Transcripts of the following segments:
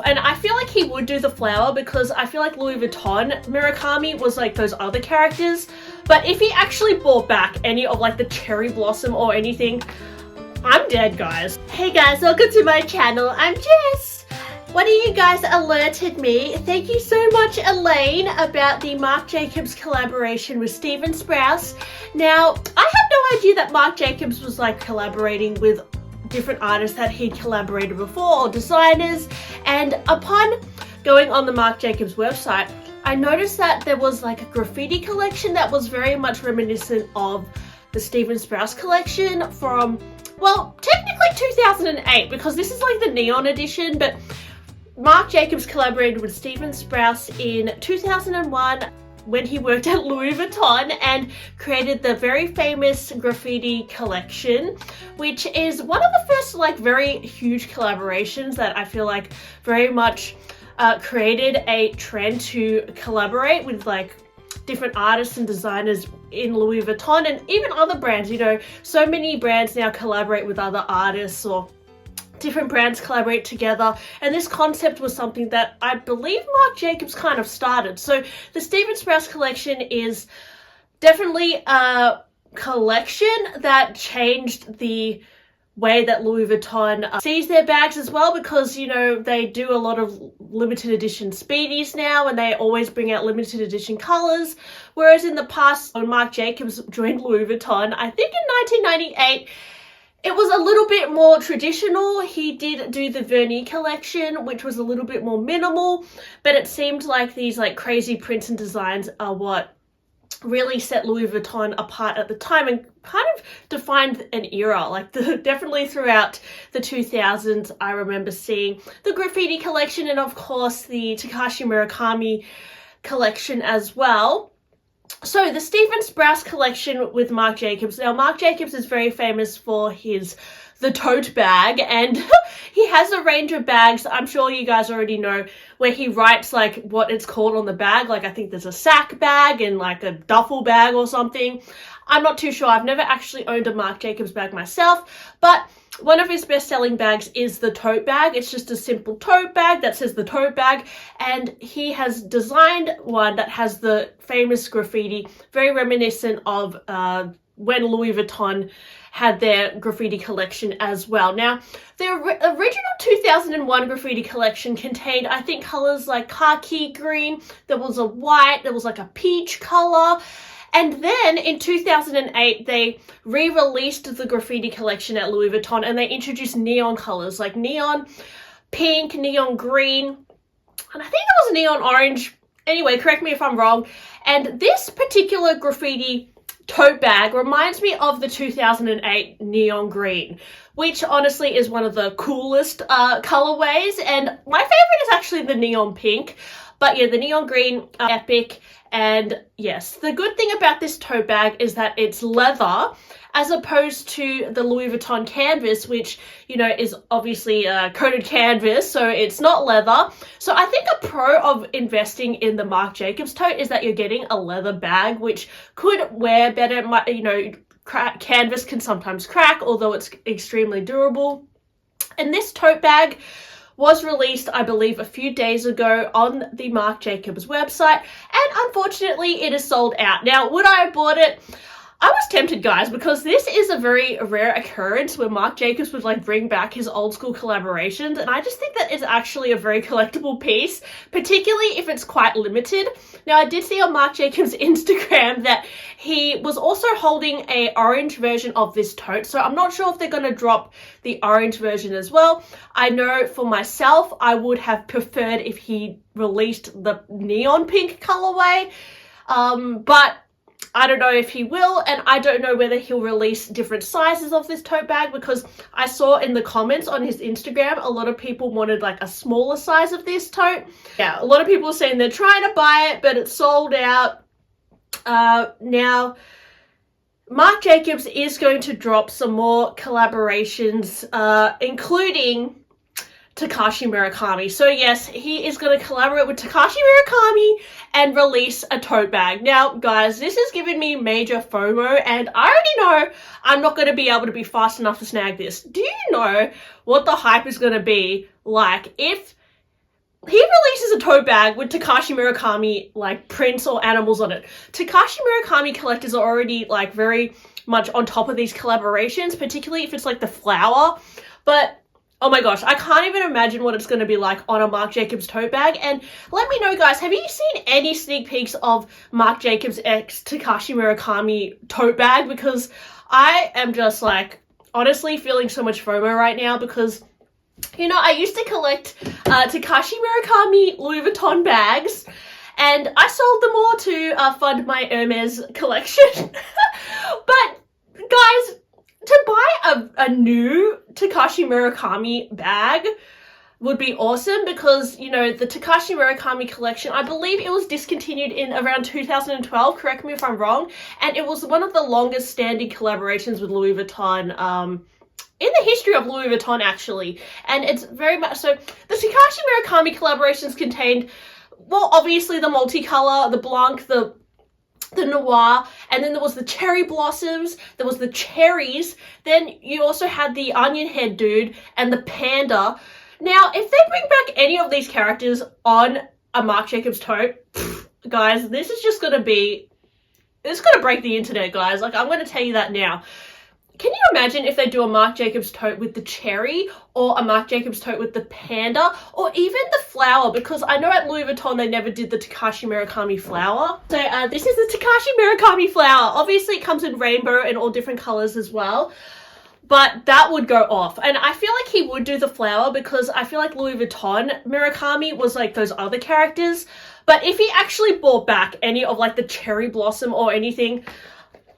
And I feel like he would do the flower because I feel like Louis Vuitton Murakami was like those other characters. But if he actually brought back any of like the cherry blossom or anything, I'm dead, guys. Hey guys, welcome to my channel. I'm Jess. One of you guys alerted me, thank you so much Elaine, about the Marc Jacobs collaboration with Stephen Sprouse. Now, I had no idea that Marc Jacobs was like collaborating with different artists that he'd collaborated before or designers, and upon going on the Marc Jacobs website, I noticed that there was like a graffiti collection that was very much reminiscent of the Stephen Sprouse collection from, well, technically 2008 because this is like the neon edition, but Marc Jacobs collaborated with Stephen Sprouse in 2001 when he worked at Louis Vuitton and created the very famous graffiti collection, which is one of the first like very huge collaborations that I feel like very much created a trend to collaborate with like different artists and designers in Louis Vuitton and even other brands. You know, so many brands now collaborate with other artists, or different brands collaborate together, and this concept was something that I believe Marc Jacobs kind of started. So the Stephen Sprouse collection is definitely a collection that changed the way that Louis Vuitton sees their bags as well, because, you know, they do a lot of limited edition speedies now and they always bring out limited edition colors, whereas in the past when Marc Jacobs joined Louis Vuitton, I think in 1998, it was a little bit more traditional. He did do the Vernis collection, which was a little bit more minimal, but it seemed like these like crazy prints and designs are what really set Louis Vuitton apart at the time and kind of defined an era. Like definitely throughout the 2000s, I remember seeing the graffiti collection and of course the Takashi Murakami collection as well. So the Stephen Sprouse collection with Marc Jacobs. Now Marc Jacobs is very famous for the tote bag, and he has a range of bags, I'm sure you guys already know, where he writes like what it's called on the bag. Like I think there's a sack bag and like a duffel bag or something. I'm not too sure. I've never actually owned a Marc Jacobs bag myself, but one of his best-selling bags is the tote bag. It's just a simple tote bag that says the tote bag, and he has designed one that has the famous graffiti, very reminiscent of when Louis Vuitton had their graffiti collection as well. Now, the original 2001 graffiti collection contained, I think, colors like khaki green, there was a white, there was like a peach color. And then in 2008, they re-released the graffiti collection at Louis Vuitton and they introduced neon colors like neon pink, neon green, and I think there was a neon orange. Anyway, correct me if I'm wrong. And this particular graffiti tote bag reminds me of the 2008 neon green, which honestly is one of the coolest colorways. And my favorite is actually the neon pink. But yeah, the neon green, epic. And yes, the good thing about this tote bag is that it's leather as opposed to the Louis Vuitton canvas, which, you know, is obviously coated canvas, so it's not leather. So I think a pro of investing in the Marc Jacobs tote is that you're getting a leather bag, which could wear better. You know, canvas can sometimes crack, although it's extremely durable. And this tote bag was released, I believe, a few days ago on the Marc Jacobs website, and unfortunately it is sold out. Now, would I have bought it? I was tempted, guys, because this is a very rare occurrence where Marc Jacobs would like bring back his old school collaborations, and I just think that is actually a very collectible piece, particularly if it's quite limited. Now, I did see on Marc Jacobs' Instagram that he was also holding a orange version of this tote, so I'm not sure if they're going to drop the orange version as well. I know for myself, I would have preferred if he released the neon pink colorway, but I don't know if he will, and I don't know whether he'll release different sizes of this tote bag, because I saw in the comments on his Instagram a lot of people wanted like a smaller size of this tote. Yeah, a lot of people are saying they're trying to buy it, but it's sold out. Now, Marc Jacobs is going to drop some more collaborations, including Takashi Murakami. So yes, he is going to collaborate with Takashi Murakami and release a tote bag. Now, guys, this has given me major FOMO, and I already know I'm not going to be able to be fast enough to snag this. Do you know what the hype is going to be like if tote bag with Takashi Murakami like prints or animals on it. Takashi Murakami collectors are already like very much on top of these collaborations, particularly if it's like the flower. But oh my gosh, I can't even imagine what it's going to be like on a Marc Jacobs tote bag. And let me know, guys, have you seen any sneak peeks of Marc Jacobs x Takashi Murakami tote bag? Because I am just like honestly feeling so much FOMO right now because, you know, I used to collect Takashi Murakami Louis Vuitton bags, and I sold them all to fund my Hermes collection. But guys, to buy a new Takashi Murakami bag would be awesome because, you know, the Takashi Murakami collection, I believe it was discontinued in around 2012, correct me if I'm wrong, and it was one of the longest standing collaborations with Louis Vuitton in the history of Louis Vuitton, actually. And it's very much so, the Takashi Murakami collaborations contained, well, obviously the multicolor, the blanc, the noir, and then there was the cherry blossoms, there was the cherries, then you also had the onion head dude and the panda. Now, if they bring back any of these characters on a Marc Jacobs tote, guys, this is just gonna be, it's gonna break the internet, guys. Like, I'm gonna tell you that now. Can you imagine if they do a Marc Jacobs tote with the cherry, or a Marc Jacobs tote with the panda, or even the flower? Because I know at Louis Vuitton they never did the Takashi Murakami flower. So this is the Takashi Murakami flower. Obviously it comes in rainbow and all different colors as well. But that would go off. And I feel like he would do the flower because I feel like Louis Vuitton Murakami was like those other characters. But if he actually brought back any of like the cherry blossom or anything,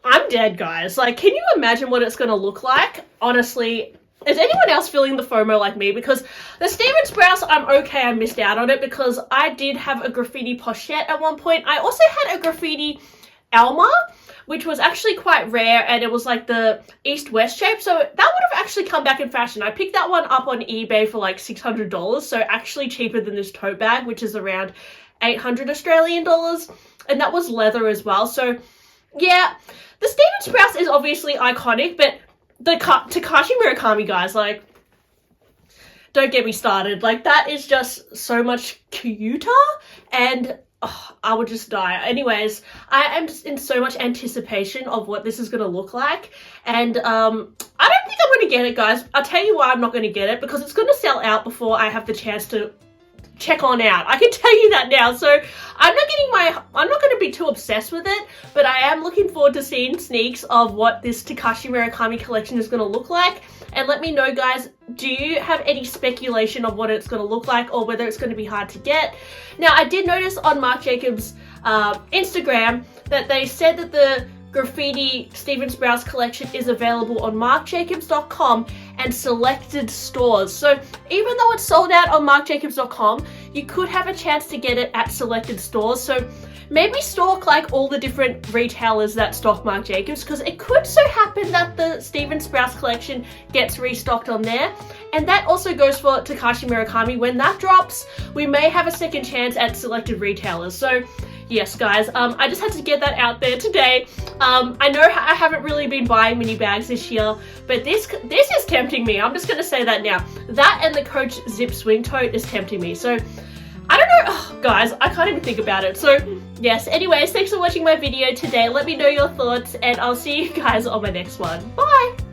I'm dead, guys. Like, can you imagine what it's going to look like? Honestly, is anyone else feeling the FOMO like me? Because the Steven Sprouse, I'm okay, I missed out on it because I did have a graffiti pochette at one point. I also had a graffiti Alma, which was actually quite rare, and it was like the east-west shape, so that would have actually come back in fashion. I picked that one up on eBay for like $600, so actually cheaper than this tote bag, which is around 800 Australian dollars, and that was leather as well. So yeah, the Steven Sprouse is obviously iconic, but the Takashi Murakami, guys, like, don't get me started. Like, that is just so much cuter, and oh, I would just die. Anyways, I am just in so much anticipation of what this is going to look like, and I don't think I'm going to get it, guys. I'll tell you why I'm not going to get it, because it's going to sell out before I have the chance to check on out. I can tell you that now. So I'm not going to be too obsessed with it, but I am looking forward to seeing sneaks of what this Takashi Murakami collection is going to look like. And let me know, guys, do you have any speculation of what it's going to look like or whether it's going to be hard to get? Now, I did notice on Marc Jacobs' Instagram that they said that the Graffiti Steven Sprouse collection is available on marcjacobs.com and selected stores. So even though it's sold out on marcjacobs.com, you could have a chance to get it at selected stores. So maybe stalk like all the different retailers that stock Marc Jacobs, because it could so happen that the Steven Sprouse collection gets restocked on there. And that also goes for Takashi Murakami. When that drops, we may have a second chance at selected retailers. So yes, guys, I just had to get that out there today. I know I haven't really been buying mini bags this year, but this is tempting me. I'm just going to say that now. That and the Coach Zip Swing Tote is tempting me. So I don't know. Oh, guys, I can't even think about it. So yes, anyways, thanks for watching my video today. Let me know your thoughts, and I'll see you guys on my next one. Bye!